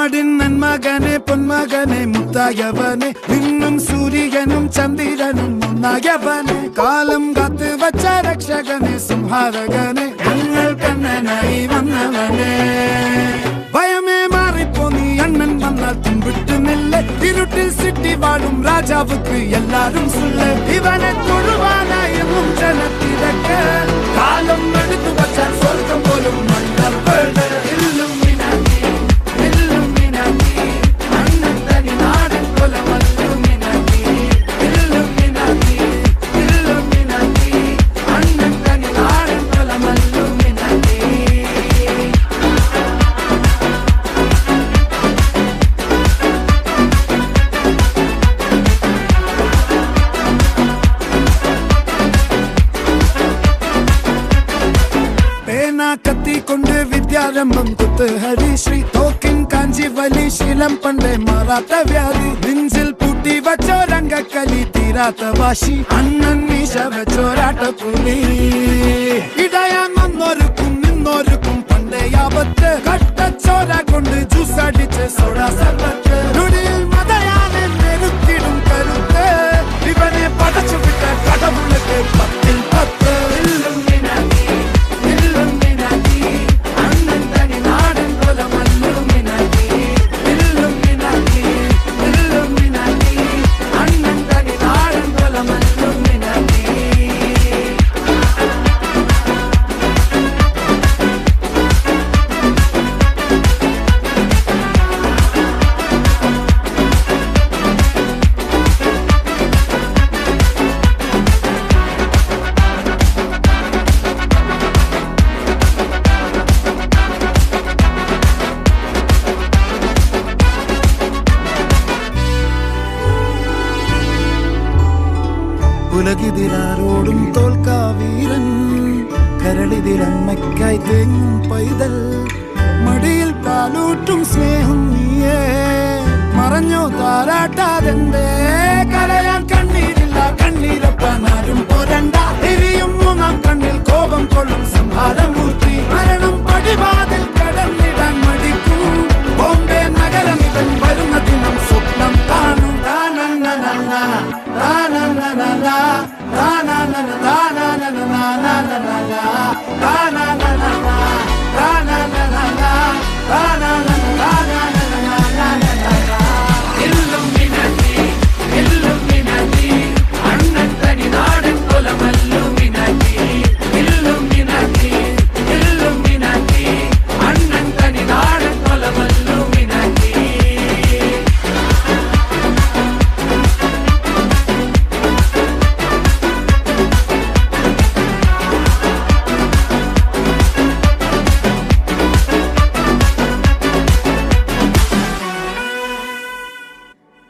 നാടിൻ നന്മകനെ പൊന്മകനെ മുത്തായവനെ നിന്നും സൂര്യനും ചന്ദ്രനും ഒന്നായവനെ കാലം കാത്ത് വച്ച രക്ഷകനെ സംഹാരകനെ ഞങ്ങൾ കണ്ണനായി വന്നവനെ ഭയമേ മാറിപ്പോ നീ അണ്ണൻ വന്നാൽ തുമ്പിട്ടുന്നില്ല ഇരുട്ടിൽ സിറ്റി വാടും രാജാവുക്ക് എല്ലാരും സുല്ല ഇവനെ തൊഴുവാനായി എന്നും ജനത്തിരക്ക് കാലം എടുത്തു വച്ചാൽ സ്വർഗം പോലും മണ്ണർവേട് കത്തിക്കൊണ്ട് വിദ്യാരംഭം കുത്ത് ഹരിശ്രീ തോക്കിൻ കാഞ്ചി വലി ശീലം പണ്ടേ മാറാത്ത വ്യാധി നെഞ്ചിൽ പൂട്ടി വച്ചോരംഗക്കലി തീരാത്ത വാശി അണ്ണൻ മീശ വെച്ചോരാട്ട പുലി ഇടയാങ്ങൊന്നൊരുക്കും നിന്നൊരുക്കും പണ്ടേ ആപത്ത് കട്ടച്ചോര കൊണ്ട് ജ്യൂസ് അടിച്ച് സോഡാ സർബത്ത് നുടിയിൽ മതയാനെ നെരുക്കിടും കരുത്ത് ഇവനെ പടച്ചു വിട്ട കടവുള്ളക്ക് 10ൽ 10 ഉലകിതിരാരോടും തോൽക്കാവീരൻ കരളിതിരമ്മയ്ക്കായി തേങ്ങും പൈതൽ മടിയിൽ പാലൂട്ടും സ്നേഹം നീയേ മറഞ്ഞോ താരാട്ടാതെന്തേ കരയാൻ കണ്ണീരില്ല കണ്ണീരപ്പാനാരും പോരണ്ട എരിയും മൂന്നാം കണ്ണിൽ കോപം കൊള്ളും സംഹാരമൂർത്തി മരണം പടിവ